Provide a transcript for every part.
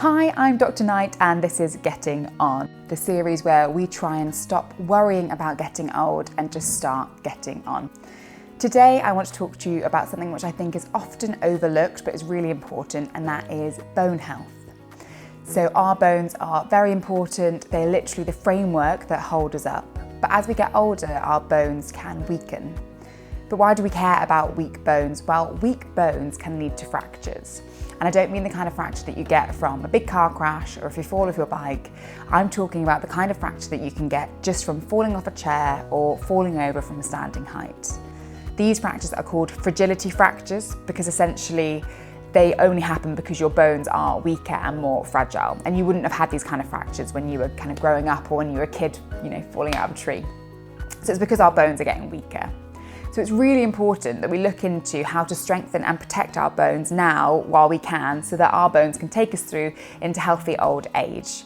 Hi, I'm Dr. Knight and this is Getting On, the series where we try and stop worrying about getting old and just start getting on. Today I want to talk to you about something which I think is often overlooked but is really important, and that is bone health. So our bones are very important, they're literally the framework that hold us up. But as we get older, our bones can weaken. But why do we care about weak bones? Well, weak bones can lead to fractures. And I don't mean the kind of fracture that you get from a big car crash or if you fall off your bike. I'm talking about the kind of fracture that you can get just from falling off a chair or falling over from a standing height. These fractures are called fragility fractures because essentially they only happen because your bones are weaker and more fragile. And you wouldn't have had these kind of fractures when you were kind of growing up or when you were a kid, falling out of a tree. So it's because our bones are getting weaker. So it's really important that we look into how to strengthen and protect our bones now while we can, so that our bones can take us through into healthy old age.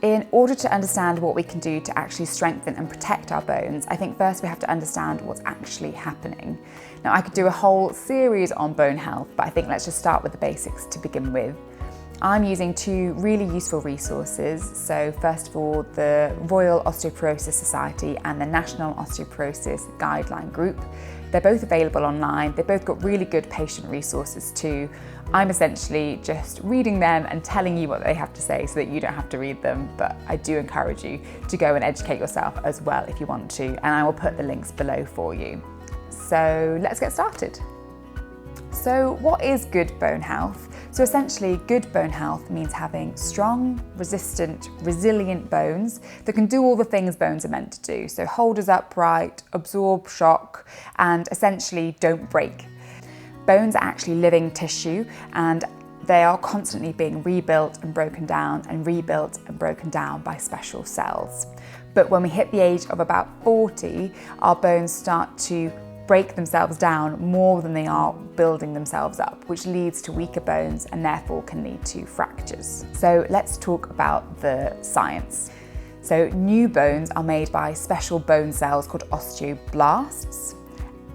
In order to understand what we can do to actually strengthen and protect our bones, I think first we have to understand what's actually happening. Now, I could do a whole series on bone health, but I think let's just start with the basics to begin with. I'm using two really useful resources. So first of all, the Royal Osteoporosis Society and the National Osteoporosis Guideline Group. They're both available online. They've both got really good patient resources too. I'm essentially just reading them and telling you what they have to say so that you don't have to read them, but I do encourage you to go and educate yourself as well if you want to, and I will put the links below for you. So let's get started. So what is good bone health? So essentially, good bone health means having strong, resistant, resilient bones that can do all the things bones are meant to do. So hold us upright, absorb shock, and essentially don't break. Bones are actually living tissue, and they are constantly being rebuilt and broken down and rebuilt and broken down by special cells. But when we hit the age of about 40, our bones start to break themselves down more than they are building themselves up, which leads to weaker bones and therefore can lead to fractures. So let's talk about the science. So new bones are made by special bone cells called osteoblasts,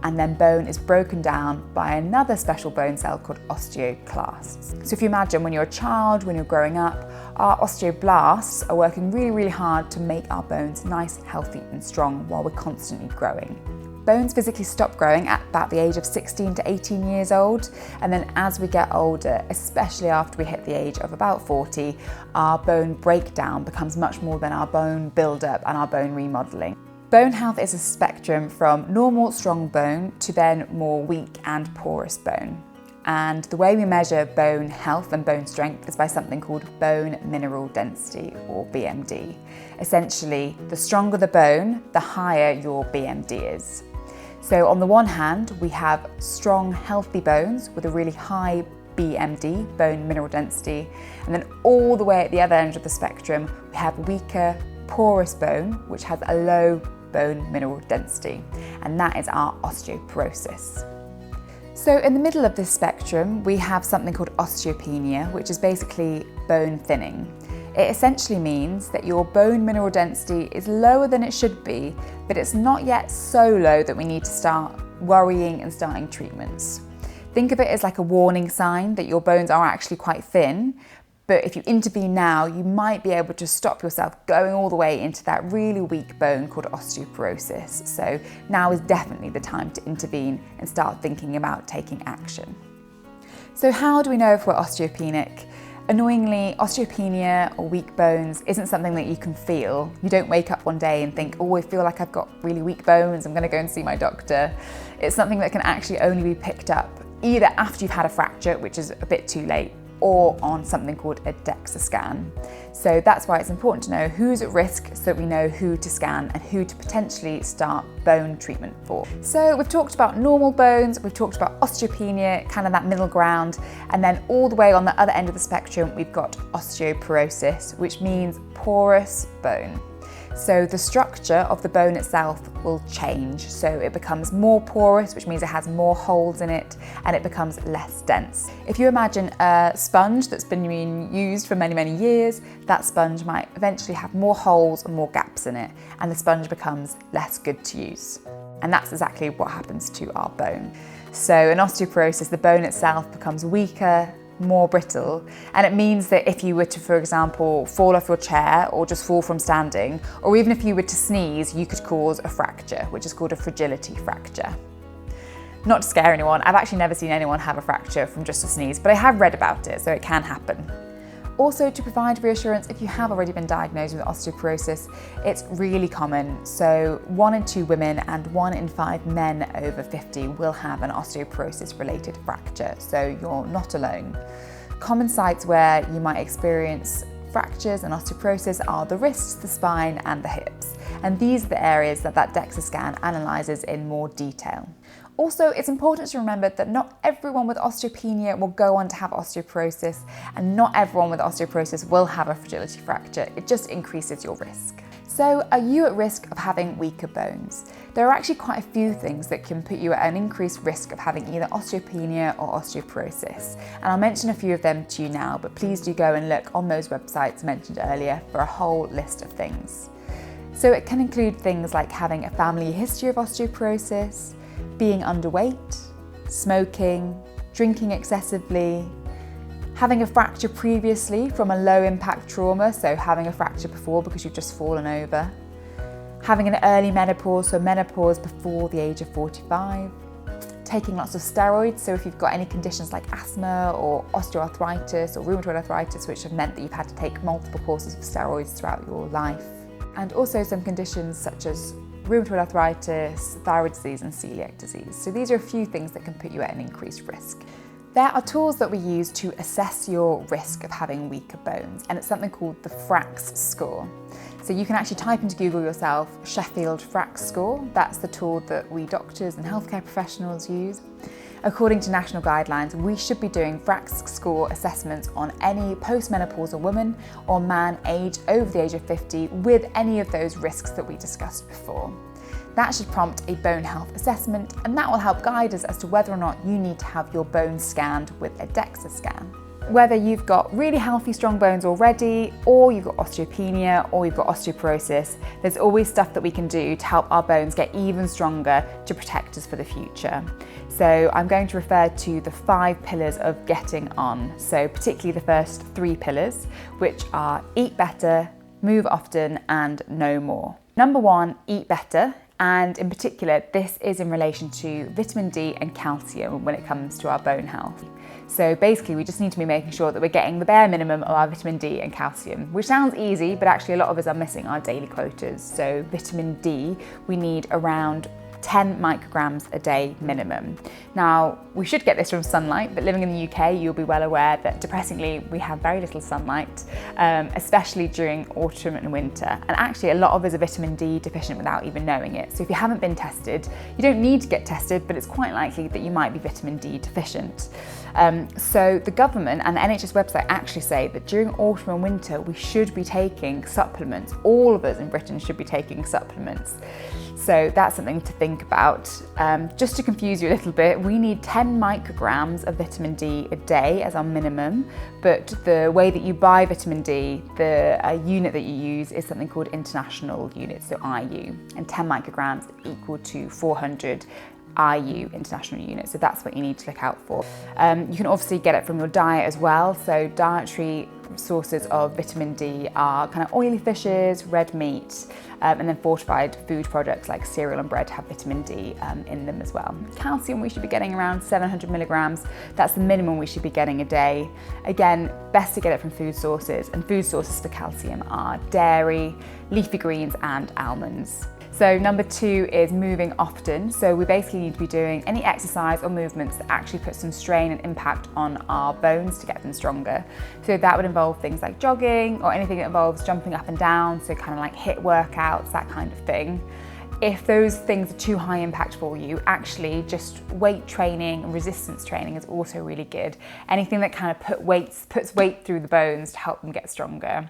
and then bone is broken down by another special bone cell called osteoclasts. So if you imagine when you're a child, when you're growing up, our osteoblasts are working really, really hard to make our bones nice, healthy and strong while we're constantly growing. Bones physically stop growing at about the age of 16 to 18 years old, and then as we get older, especially after we hit the age of about 40, our bone breakdown becomes much more than our bone build-up and our bone remodeling. Bone health is a spectrum from normal strong bone to then more weak and porous bone. And the way we measure bone health and bone strength is by something called bone mineral density, or BMD. Essentially, the stronger the bone, the higher your BMD is. So on the one hand, we have strong, healthy bones with a really high BMD, bone mineral density, and then all the way at the other end of the spectrum, we have weaker, porous bone, which has a low bone mineral density, and that is our osteoporosis. So in the middle of this spectrum, we have something called osteopenia, which is basically bone thinning. It essentially means that your bone mineral density is lower than it should be, but it's not yet so low that we need to start worrying and starting treatments. Think of it as like a warning sign that your bones are actually quite thin, but if you intervene now, you might be able to stop yourself going all the way into that really weak bone called osteoporosis. So now is definitely the time to intervene and start thinking about taking action. So how do we know if we're osteopenic? Annoyingly, osteopenia or weak bones isn't something that you can feel. You don't wake up one day and think, oh, I feel like I've got really weak bones, I'm gonna go and see my doctor. It's something that can actually only be picked up either after you've had a fracture, which is a bit too late, or on something called a DEXA scan. So that's why it's important to know who's at risk so that we know who to scan and who to potentially start bone treatment for. So we've talked about normal bones, we've talked about osteopenia, kind of that middle ground, and then all the way on the other end of the spectrum, we've got osteoporosis, which means porous bone. So the structure of the bone itself will change. So it becomes more porous, which means it has more holes in it, and it becomes less dense. If you imagine a sponge that's been used for many, many years, that sponge might eventually have more holes and more gaps in it, and the sponge becomes less good to use. And that's exactly what happens to our bone. So in osteoporosis, the bone itself becomes weaker, more brittle. And it means that if you were to, for example, fall off your chair or just fall from standing, or even if you were to sneeze, you could cause a fracture, which is called a fragility fracture. Not to scare anyone, I've actually never seen anyone have a fracture from just a sneeze, but I have read about it, so it can happen. Also, to provide reassurance, if you have already been diagnosed with osteoporosis, it's really common. So 1 in 2 women and 1 in 5 men over 50 will have an osteoporosis related fracture, so you're not alone. Common sites where you might experience fractures and osteoporosis are the wrists, the spine and the hips. And these are the areas that DEXA scan analyses in more detail. Also, it's important to remember that not everyone with osteopenia will go on to have osteoporosis, and not everyone with osteoporosis will have a fragility fracture. It just increases your risk. So, are you at risk of having weaker bones? There are actually quite a few things that can put you at an increased risk of having either osteopenia or osteoporosis. And I'll mention a few of them to you now, but please do go and look on those websites mentioned earlier for a whole list of things. So it can include things like having a family history of osteoporosis, being underweight, smoking, drinking excessively, having a fracture previously from a low impact trauma, so having a fracture before because you've just fallen over, having an early menopause, so menopause before the age of 45, taking lots of steroids, so if you've got any conditions like asthma or osteoarthritis or rheumatoid arthritis, which have meant that you've had to take multiple courses of steroids throughout your life, and also some conditions such as rheumatoid arthritis, thyroid disease and celiac disease. So these are a few things that can put you at an increased risk. There are tools that we use to assess your risk of having weaker bones, and it's something called the FRAX score. So you can actually type into Google yourself Sheffield FRAX score. That's the tool that we doctors and healthcare professionals use. According to national guidelines, we should be doing FRAX score assessments on any postmenopausal woman or man aged over the age of 50 with any of those risks that we discussed before. That should prompt a bone health assessment, and that will help guide us as to whether or not you need to have your bones scanned with a DEXA scan. Whether you've got really healthy, strong bones already, or you've got osteopenia, or you've got osteoporosis, there's always stuff that we can do to help our bones get even stronger to protect us for the future. So I'm going to refer to the 5 pillars of getting on. So particularly the first 3 pillars, which are eat better, move often, and no more. Number 1, eat better. And in particular, this is in relation to vitamin D and calcium when it comes to our bone health. So basically, we just need to be making sure that we're getting the bare minimum of our vitamin D and calcium, which sounds easy, but actually a lot of us are missing our daily quotas. So vitamin D, we need around 10 micrograms a day minimum. Now, we should get this from sunlight, but living in the UK, you'll be well aware that depressingly, we have very little sunlight, especially during autumn and winter. And actually, a lot of us are vitamin D deficient without even knowing it. So if you haven't been tested, you don't need to get tested, but it's quite likely that you might be vitamin D deficient. So the government and the NHS website actually say that during autumn and winter, we should be taking supplements. All of us in Britain should be taking supplements. So that's something to think about. Just to confuse you a little bit, we need 10 micrograms of vitamin D a day as our minimum, but the way that you buy vitamin D, the unit that you use is something called international units, so IU, and 10 micrograms equal to 400 IU international units, so that's what you need to look out for. You can obviously get it from your diet as well, so dietary sources of vitamin D are kind of oily fishes, red meat, and then fortified food products like cereal and bread have vitamin D in them as well. Calcium, we should be getting around 700 milligrams. That's the minimum we should be getting a day. Again, best to get it from food sources, and food sources for calcium are dairy, leafy greens and almonds. So number 2 is moving often. So we basically need to be doing any exercise or movements that actually put some strain and impact on our bones to get them stronger. So that would involve things like jogging or anything that involves jumping up and down, so kind of like HIIT workouts, that kind of thing. If those things are too high impact for you, actually just weight training and resistance training is also really good. Anything that kind of puts weight through the bones to help them get stronger.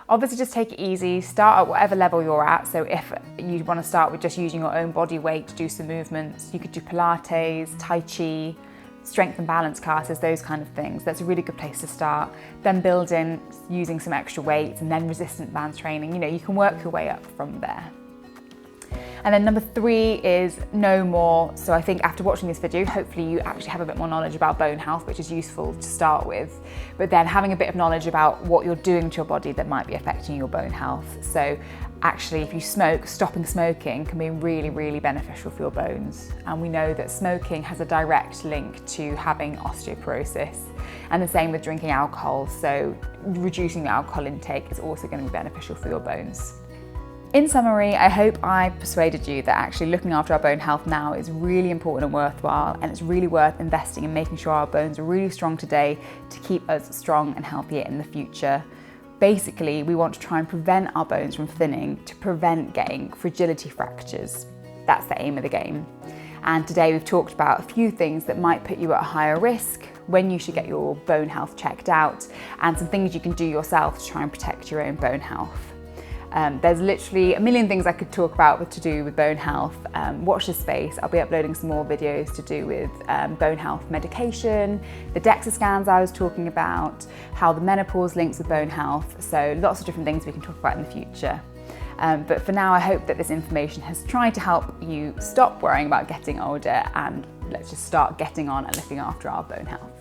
Obviously, just take it easy, start at whatever level you're at. So if you want to start with just using your own body weight to do some movements, you could do Pilates, Tai Chi, strength and balance classes, those kind of things. That's a really good place to start. Then build in using some extra weights and then resistance bands training. You know, you can work your way up from there. And then number 3 is know more. So I think after watching this video, hopefully you actually have a bit more knowledge about bone health, which is useful to start with, but then having a bit of knowledge about what you're doing to your body that might be affecting your bone health. So actually, if you smoke, stopping smoking can be really, really beneficial for your bones. And we know that smoking has a direct link to having osteoporosis, and the same with drinking alcohol. So reducing your alcohol intake is also going to be beneficial for your bones. In summary, I hope I persuaded you that actually looking after our bone health now is really important and worthwhile, and it's really worth investing in making sure our bones are really strong today to keep us strong and healthier in the future. Basically, we want to try and prevent our bones from thinning to prevent getting fragility fractures. That's the aim of the game. And today we've talked about a few things that might put you at a higher risk, when you should get your bone health checked out, and some things you can do yourself to try and protect your own bone health. There's literally a million things I could talk about to do with bone health. Watch this space. I'll be uploading some more videos to do with bone health medication, the DEXA scans I was talking about, how the menopause links with bone health. So lots of different things we can talk about in the future. But for now, I hope that this information has tried to help you stop worrying about getting older, and let's just start getting on and looking after our bone health.